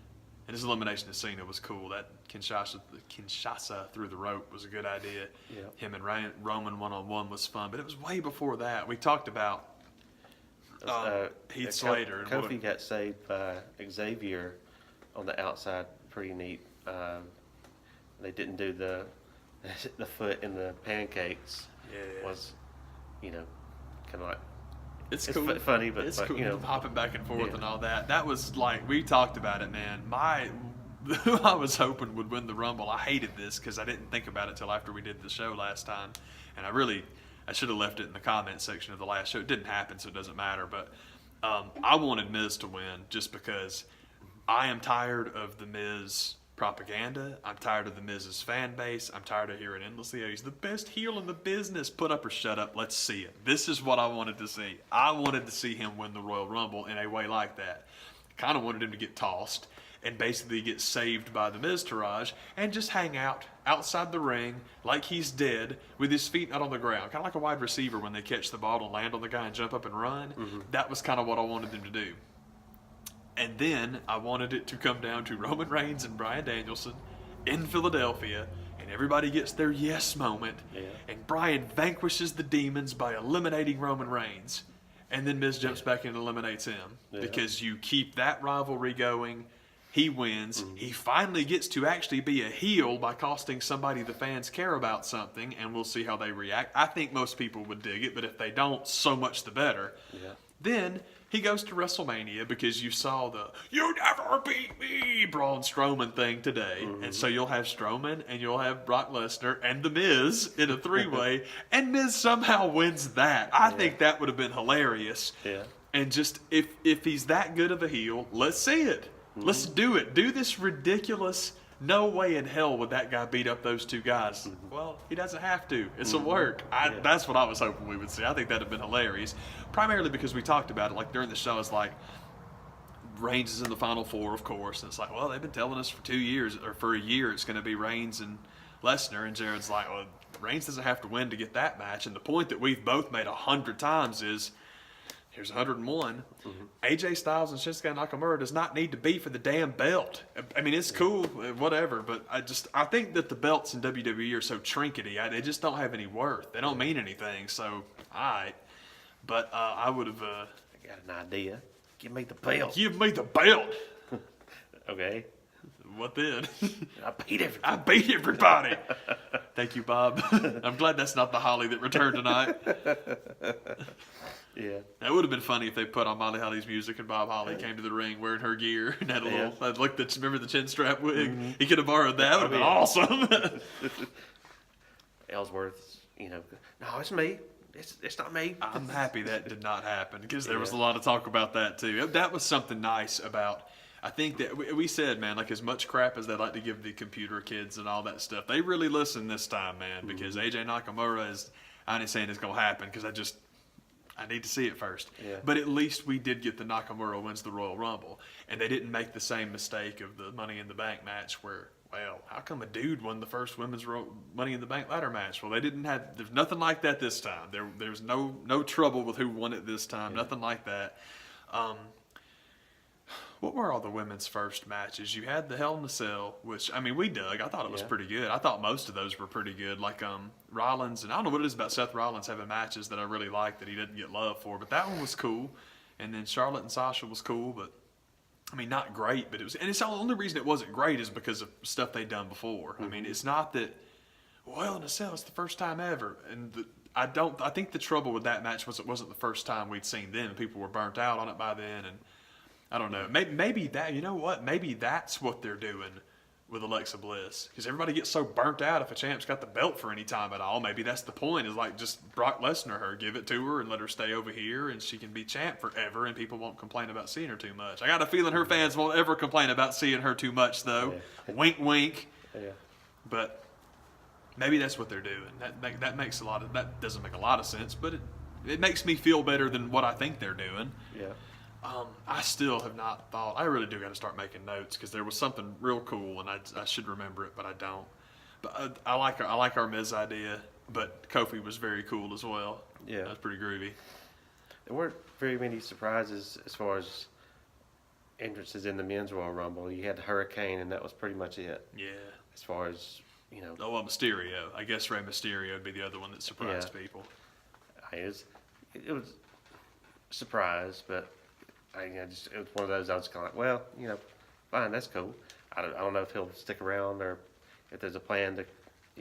And his elimination of Cena was cool. That Kinshasa through the rope was a good idea. Yeah. Him and Roman one-on-one was fun, but it was way before that. We talked about Heath Slater. And Kofi got saved by Xavier on the outside. Pretty neat. They didn't do the foot in the pancakes. Yeah. Was kind of like it's cool. Funny, but it's cool. Hopping back and forth Yeah. and all that. That was like we talked about it, man. Who I was hoping would win the Rumble. I hated this because I didn't think about it till after we did the show last time, and I should have left it in the comment section of the last show. It didn't happen, so it doesn't matter. But I wanted Miz to win just because I am tired of the Miz propaganda. I'm tired of the Miz's fan base. I'm tired of hearing endlessly, he's the best heel in the business. Put up or shut up. Let's see it. This is what I wanted to see. I wanted to see him win the Royal Rumble in a way like that. Kind of wanted him to get tossed and basically get saved by the Miztourage and just hang out outside the ring like he's dead with his feet not on the ground. Kind of like a wide receiver when they catch the ball and land on the guy and jump up and run. Mm-hmm. That was kind of what I wanted them to do. And then I wanted it to come down to Roman Reigns and Bryan Danielson in Philadelphia, and everybody gets their yes moment. Yeah. And Bryan vanquishes the demons by eliminating Roman Reigns. And then Miz jumps back in and eliminates him. Yeah. Because you keep that rivalry going. He wins. Mm-hmm. He finally gets to actually be a heel by costing somebody the fans care about something, and we'll see how they react. I think most people would dig it, but if they don't, so much the better. Yeah. Then he goes to WrestleMania because you saw the "You never beat me" Braun Strowman thing today. Mm-hmm. And so you'll have Strowman and you'll have Brock Lesnar and The Miz in a three-way, and Miz somehow wins that. I think that would have been hilarious. Yeah. And just if he's that good of a heel, let's see it. Mm-hmm. Let's do it. Do this ridiculous. No way in hell would that guy beat up those two guys. Mm-hmm. Well, he doesn't have to. It's a work. That's what I was hoping we would see. I think that would have been hilarious. Primarily because we talked about it, like during the show, it's like Reigns is in the Final Four, of course. And it's like, well, they've been telling us for 2 years, or for a year, it's going to be Reigns and Lesnar. And Jared's like, well, Reigns doesn't have to win to get that match. And the point that we've both made 100 times is, here's 101. Mm-hmm. AJ Styles and Shinsuke Nakamura does not need to be for the damn belt. I mean, it's cool, whatever, but I think that the belts in WWE are so trinkety. They just don't have any worth. They don't mean anything. So, all right. But I would have. I got an idea. Give me the belt. Give me the belt. Okay. What then? I beat everybody. Thank you, Bob. I'm glad that's not the Holly that returned tonight. Yeah. That would have been funny if they put on Molly Holly's music and Bob Holly came to the ring wearing her gear and had a little, remember the chin strap wig? Mm-hmm. He could have borrowed that. That would have been awesome. Ellsworth, no, it's me. It's not me. I'm happy that did not happen because there was a lot of talk about that too. That was something nice about, I think that we said, man, like as much crap as they like to give the computer kids and all that stuff, they really listened this time, man, because AJ Nakamura is, I ain't saying it's going to happen because I need to see it first. Yeah. But at least we did get the Nakamura wins the Royal Rumble. And they didn't make the same mistake of the Money in the Bank match where, well, how come a dude won the first women's Money in the Bank ladder match? Well, there's nothing like that this time. There's no trouble with who won it this time. Yeah. Nothing like that. What were all the women's first matches? You had the Hell in a Cell, which, I mean, we dug. I thought it was pretty good. I thought most of those were pretty good. Like Rollins, and I don't know what it is about Seth Rollins having matches that I really like that he didn't get love for, but that one was cool. And then Charlotte and Sasha was cool, but, I mean, not great, but it was. And it's the only reason it wasn't great is because of stuff they'd done before. Mm-hmm. I mean, it's not that, well, Hell in a Cell, it's the first time ever. And I think the trouble with that match was it wasn't the first time we'd seen them. People were burnt out on it by then, and I don't know. Maybe that, you know what? Maybe that's what they're doing with Alexa Bliss, because everybody gets so burnt out if a champ's got the belt for any time at all. Maybe that's the point, is like just Brock Lesnar her, give it to her and let her stay over here, and she can be champ forever, and people won't complain about seeing her too much. I got a feeling her fans won't ever complain about seeing her too much, though. Yeah. Wink, wink. Yeah. But maybe that's what they're doing. That makes that doesn't make a lot of sense, but it makes me feel better than what I think they're doing. Yeah. I still have not thought. I really do got to start making notes, because there was something real cool, and I should remember it, but I don't. But I like our Miz idea, but Kofi was very cool as well. Yeah. That's pretty groovy. There weren't very many surprises as far as entrances in the men's Royal Rumble. You had the Hurricane, and that was pretty much it. Yeah. As far as, you know. Oh, well, Mysterio. I guess Rey Mysterio would be the other one that surprised people. It was a surprise, but it was one of those I was kind of like, well, you know, fine, that's cool. I don't know if he'll stick around or if there's a plan to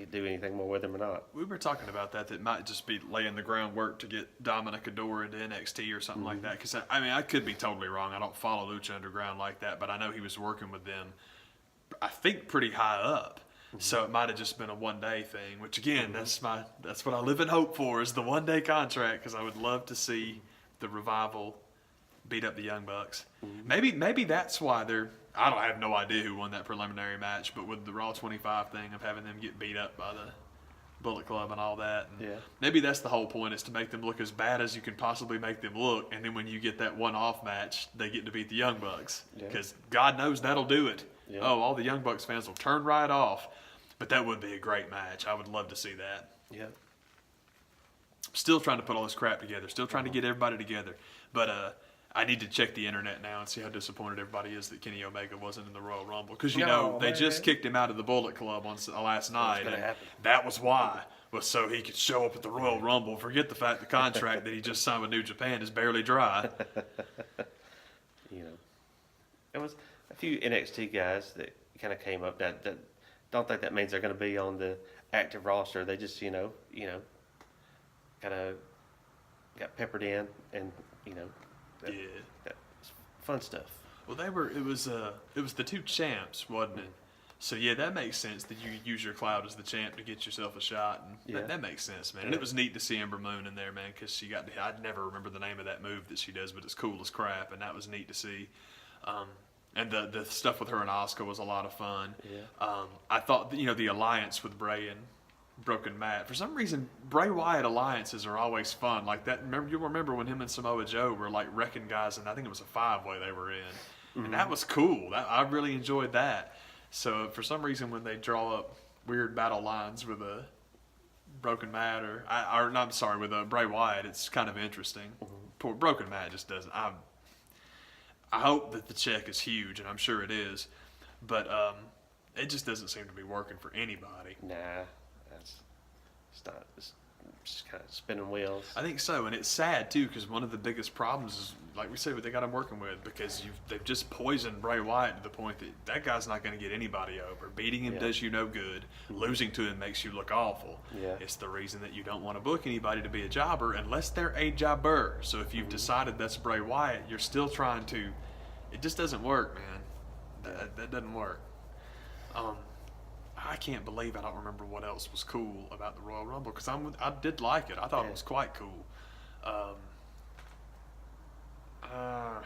do anything more with him or not. We were talking about that. That might just be laying the groundwork to get Dominic Adora into NXT or something like that. Because, I could be totally wrong. I don't follow Lucha Underground like that, but I know he was working with them, I think, pretty high up. So it might have just been a one-day thing, which, again, that's what I live in hope for, is the one-day contract, because I would love to see the Revival beat up the Young Bucks. Maybe that's why I have no idea who won that preliminary match, but with the Raw 25 thing of having them get beat up by the Bullet Club and all that, and maybe that's the whole point, is to make them look as bad as you can possibly make them look, and then when you get that one-off match, they get to beat the Young Bucks, because God knows that'll do it. Yeah. Oh, all the Young Bucks fans will turn right off, but that would be a great match. I would love to see that. Yeah. Still trying to put all this crap together, still trying to get everybody together, but I need to check the internet now and see how disappointed everybody is that Kenny Omega wasn't in the Royal Rumble. Because, they just kicked him out of the Bullet Club on last night. And that was why. Was so he could show up at the Royal Rumble. Forget the fact the contract that he just signed with New Japan is barely dry. There was a few NXT guys that kind of came up that don't think that means they're going to be on the active roster. They just, kind of got peppered in and, fun stuff. Well, it was the two champs, wasn't it? So that makes sense that you use your clout as the champ to get yourself a shot, and that makes sense, man. And it was neat to see Ember Moon in there, man, because I'd never remember the name of that move that she does, but it's cool as crap, and that was neat to see. And the stuff with her and Asuka was a lot of fun. Yeah. I thought the alliance with Bray and Broken Matt. For some reason, Bray Wyatt alliances are always fun. Like that. You'll remember when him and Samoa Joe were like wrecking guys, and I think it was a 5-way they were in, and that was cool. I really enjoyed that. So for some reason, when they draw up weird battle lines with a Broken Matt with a Bray Wyatt, it's kind of interesting. Poor Broken Matt just doesn't. I hope that the check is huge, and I'm sure it is, but it just doesn't seem to be working for anybody. Nah. It's just kind of spinning wheels. I think so, and it's sad too, because one of the biggest problems is, like we said, what they got him working with, because they've just poisoned Bray Wyatt to the point that guy's not going to get anybody over. Beating him does you no good. Losing to him makes you look awful. Yeah. It's the reason that you don't want to book anybody to be a jobber unless they're a jobber. So if you've decided that's Bray Wyatt, you're still trying to. It just doesn't work, man. That doesn't work. I can't believe I don't remember what else was cool about the Royal Rumble, because I did like it. I thought it was quite cool.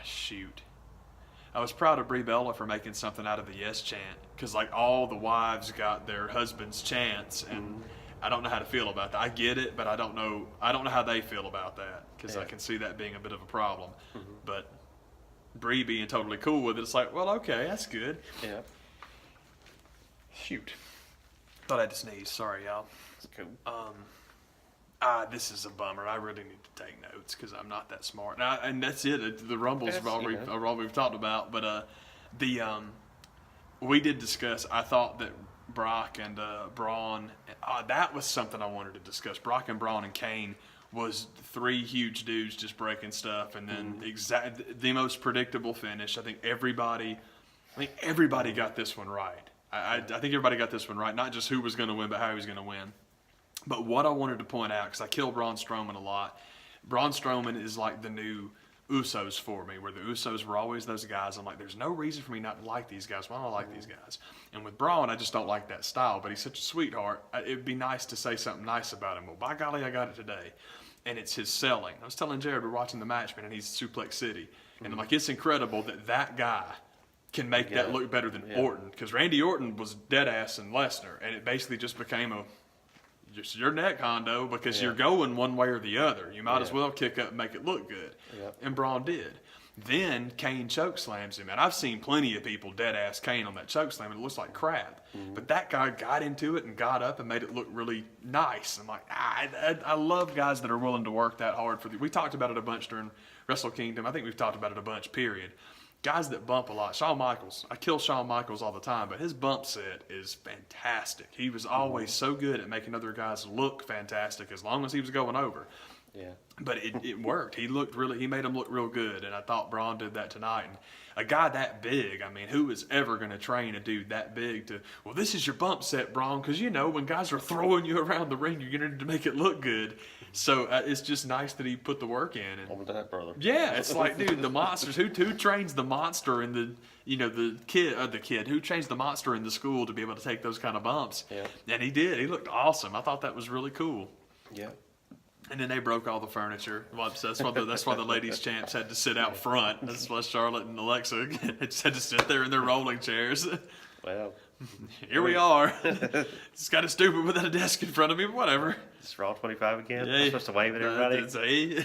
Shoot. I was proud of Brie Bella for making something out of the yes chant, because like all the wives got their husbands' chants, and I don't know how to feel about that. I get it, but I don't know how they feel about that, because I can see that being a bit of a problem. But Brie being totally cool with it, it's like, well, okay, that's good. Yeah. Shoot. Thought I had to sneeze. Sorry, y'all. That's cool. This is a bummer. I really need to take notes because I'm not that smart. And that's it. The Rumbles are all we've talked about. But we did discuss, I thought that Brock and Braun, that was something I wanted to discuss. Brock and Braun and Kane was 3 huge dudes just breaking stuff. And then the most predictable finish. I think everybody got this one right. I think everybody got this one right. Not just who was going to win, but how he was going to win. But what I wanted to point out, because I kill Braun Strowman a lot, Braun Strowman is like the new Usos for me, where the Usos were always those guys. I'm like, there's no reason for me not to like these guys. Why don't I like these guys? And with Braun, I just don't like that style, but he's such a sweetheart. It'd be nice to say something nice about him. Well, by golly, I got it today. And it's his selling. I was telling Jared, we're watching the match, man, and he's Suplex City. And I'm like, it's incredible that guy can make that look better than Orton. Because Randy Orton was dead ass in Lesnar, and it basically just became just your neck, Hondo, because you're going one way or the other. You might as well kick up and make it look good. And Braun did. Then Kane choke slams him, and I've seen plenty of people dead ass Kane on that choke slam, and it looks like crap. But that guy got into it and got up and made it look really nice. I'm like, I love guys that are willing to work that hard for we talked about it a bunch during Wrestle Kingdom. I think we've talked about it a bunch, period. Guys that bump a lot. Shawn Michaels. I kill Shawn Michaels all the time, but his bump set is fantastic. He was always so good at making other guys look fantastic as long as he was going over. Yeah. But it worked. He made him look real good, and I thought Braun did that tonight. And a guy that big, I mean, who is ever going to train a dude that big to, well, this is your bump set, Braun, because, when guys are throwing you around the ring, you're going to make it look good. So it's just nice that he put the work in. And, On that, brother. yeah, it's like, dude, the monsters, who trains the monster in the, the kid, who trains the monster in the school to be able to take those kind of bumps? Yeah. And he did. He looked awesome. I thought that was really cool. Yeah. And then they broke all the furniture. Well, that's why the ladies champs had to sit out front. That's why Charlotte and Alexa just had to sit there in their rolling chairs. Well, here we are. It's kind of stupid without a desk in front of me, but whatever. it's Raw 25 again. Yeah. I'm supposed to wave at everybody. It's hey.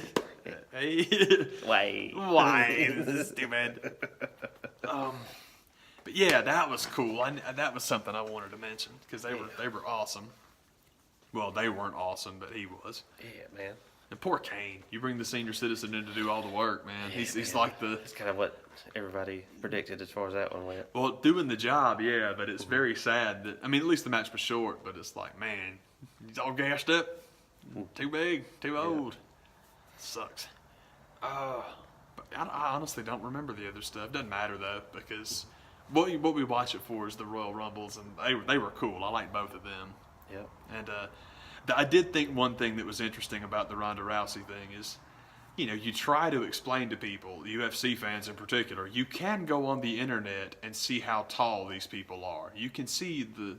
Wave. Why? This is stupid. But yeah, that was cool. That was something I wanted to mention because they were awesome. Well, they weren't awesome, but he was. Yeah, man. And poor Kane. You bring the senior citizen in to do all the work, man. Yeah, He's man. like the... It's kind of what everybody predicted as far as that one went. Well, doing the job, yeah, but it's very sad that... I mean, at least the match was short, but it's like, man, he's all gassed up. Too big, too old. Sucks. But I honestly don't remember the other stuff. Doesn't matter, though, because what we watch it for is the Royal Rumbles, and they were cool. I like both of them. Yep. And I did think one thing that was interesting about the Ronda Rousey thing is, you try to explain to people, UFC fans in particular, you can go on the internet and see how tall these people are. You can see the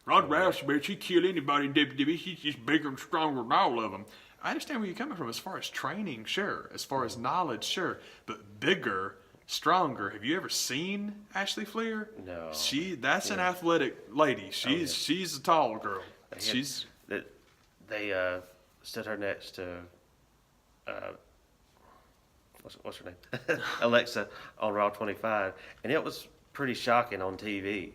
Ronda Rousey, man, she kill anybody in WWE. She's just bigger and stronger than all of them. I understand where you're coming from as far as training, sure. As far as knowledge, sure. But bigger, stronger. Have you ever seen Ashley Fleer? No. That's an athletic lady. She's a tall girl. They stood her next to what's her name? Alexa on Raw 25, and it was pretty shocking on TV,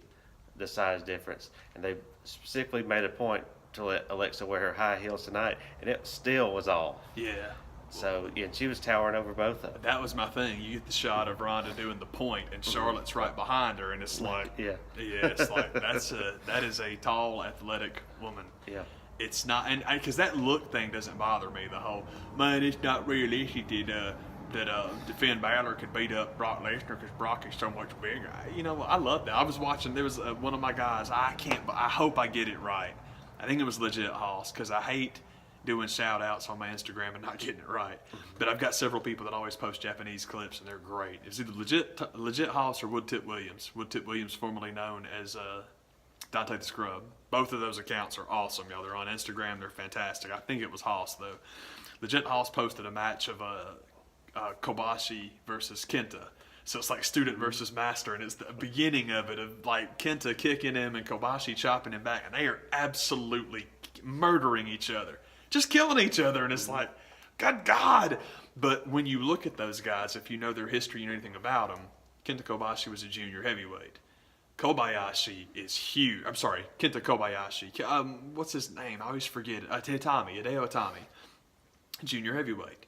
the size difference. And they specifically made a point to let Alexa wear her high heels tonight, and it still was off. Yeah. So, and she was towering over both of them. That was my thing. You get the shot of Ronda doing the point, and Charlotte's right behind her, and it's like, it's like that is a tall, athletic woman. Yeah. It's not, and because that look thing doesn't bother me. The whole, man, it's not realistic that Finn Balor could beat up Brock Lesnar because Brock is so much bigger. I love that. I was watching. There was one of my guys. I hope I get it right. I think it was Legit Hoss, because I hate doing shout outs on my Instagram and not getting it right. But I've got several people that always post Japanese clips, and they're great. It's either Legit Hoss or Woodtip Williams. Woodtip Williams, formerly known as Dante the Scrub. Both of those accounts are awesome, y'all. They're on Instagram. They're fantastic. I think it was Hoss, though. Legit Hoss posted a match of Kobashi versus Kenta. So it's like student versus master, and it's the beginning of it, of like Kenta kicking him and Kobashi chopping him back, and they are absolutely murdering each other. Just killing each other, and it's like, good God. But when you look at those guys, if you know their history, you know anything about them, Kenta Kobashi was a junior heavyweight. Kobayashi is huge. I'm sorry, Kenta Kobayashi. What's his name? I always forget it. Hideo Itami, junior heavyweight.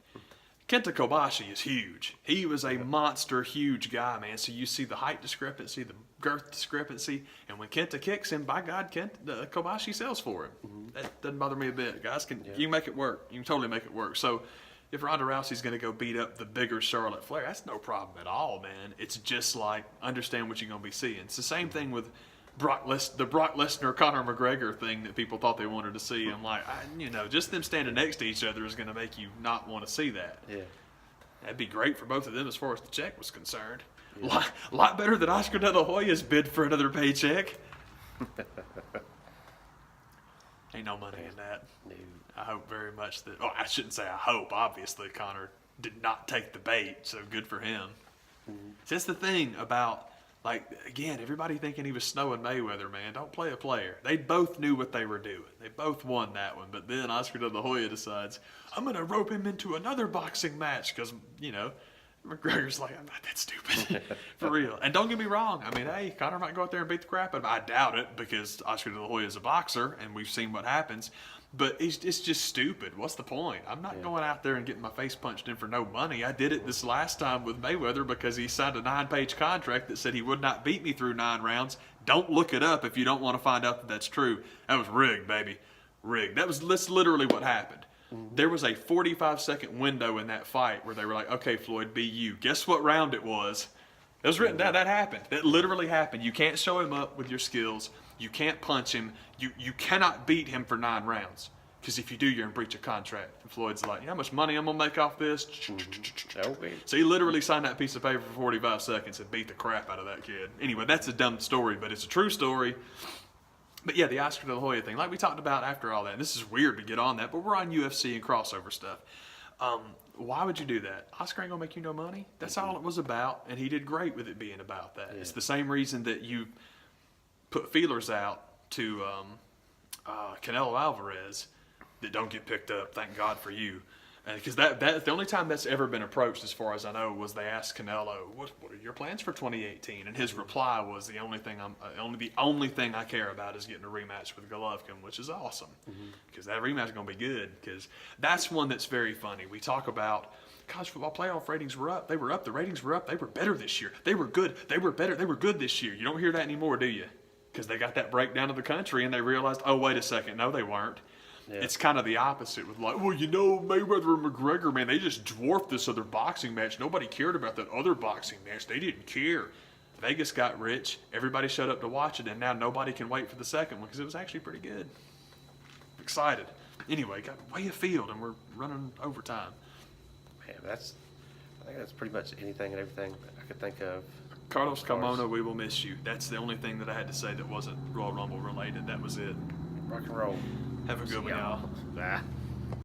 Kenta Kobashi is huge. He was a monster, huge guy, man. So you see the height discrepancy, the girth discrepancy, and when Kenta kicks him, by God, Kobashi sells for him. That doesn't bother me a bit. Guys, you can make it work. You can totally make it work. So if Ronda Rousey's going to go beat up the bigger Charlotte Flair, that's no problem at all, man. It's just like, understand what you're going to be seeing. It's the same thing with the Brock Lesnar Conor McGregor thing that people thought they wanted to see. I'm like, just them standing next to each other is going to make you not want to see that. Yeah. That'd be great for both of them as far as the check was concerned. Yeah. Lot better than Oscar De La Hoya's bid for another paycheck. Ain't no money in that. No. I hope very much that. Oh, I shouldn't say I hope. Obviously, Conor did not take the bait, so good for him. Mm-hmm. See, that's the thing about, like, again, everybody thinking he was snowing Mayweather, man. Don't play a player. They both knew what they were doing. They both won that one. But then Oscar De La Hoya decides, I'm going to rope him into another boxing match because, McGregor's like, I'm not that stupid. For real. And don't get me wrong. I mean, hey, Conor might go out there and beat the crap out of him. I doubt it because Oscar De La Hoya is a boxer and we've seen what happens. But it's just stupid. What's the point? I'm not going out there and getting my face punched in for no money. I did it this last time with Mayweather because he signed a 9-page contract that said he would not beat me through 9 rounds. Don't look it up if you don't want to find out that that's true. That was rigged, baby. Rigged. That's literally what happened. Mm-hmm. There was a 45-second window in that fight where they were like, okay, Floyd, be you. Guess what round it was? It was written down. That happened. That literally happened. You can't show him up with your skills. You can't punch him. You cannot beat him for 9 rounds. Because if you do, you're in breach of contract. And Floyd's like, you know how much money I'm going to make off this? Okay. So he literally signed that piece of paper for 45 seconds and beat the crap out of that kid. Anyway, that's a dumb story, but it's a true story. But yeah, the Oscar De La Hoya thing, like we talked about after all that, and this is weird to get on that, but we're on UFC and crossover stuff. Why would you do that? Oscar ain't going to make you no money. That's all it was about, and he did great with it being about that. Yeah. It's the same reason that you put feelers out to Canelo Alvarez that don't get picked up. Thank God for you. Because that's the only time that's ever been approached, as far as I know, was they asked Canelo, "What are your plans for 2018?" And his reply was, "The only thing I care about is getting a rematch with Golovkin," which is awesome, because that rematch is going to be good. Because that's one that's very funny. We talk about college football playoff ratings were up. They were up. The ratings were up. They were better this year. They were good. They were better. They were good this year. You don't hear that anymore, do you? Because they got that breakdown of the country and they realized, oh, wait a second, no, they weren't. Yeah. It's kind of the opposite with like, well, Mayweather and McGregor, man, they just dwarfed this other boxing match. Nobody cared about that other boxing match. They didn't care. Vegas got rich. Everybody showed up to watch it, and now nobody can wait for the second one because it was actually pretty good. Excited. Anyway, got way afield, and we're running overtime. Man, I think that's pretty much anything and everything I could think of. Carlos Carmona, we will miss you. That's the only thing that I had to say that wasn't Royal Rumble related. That was it. Rock and roll. Have a good one, y'all. Bye.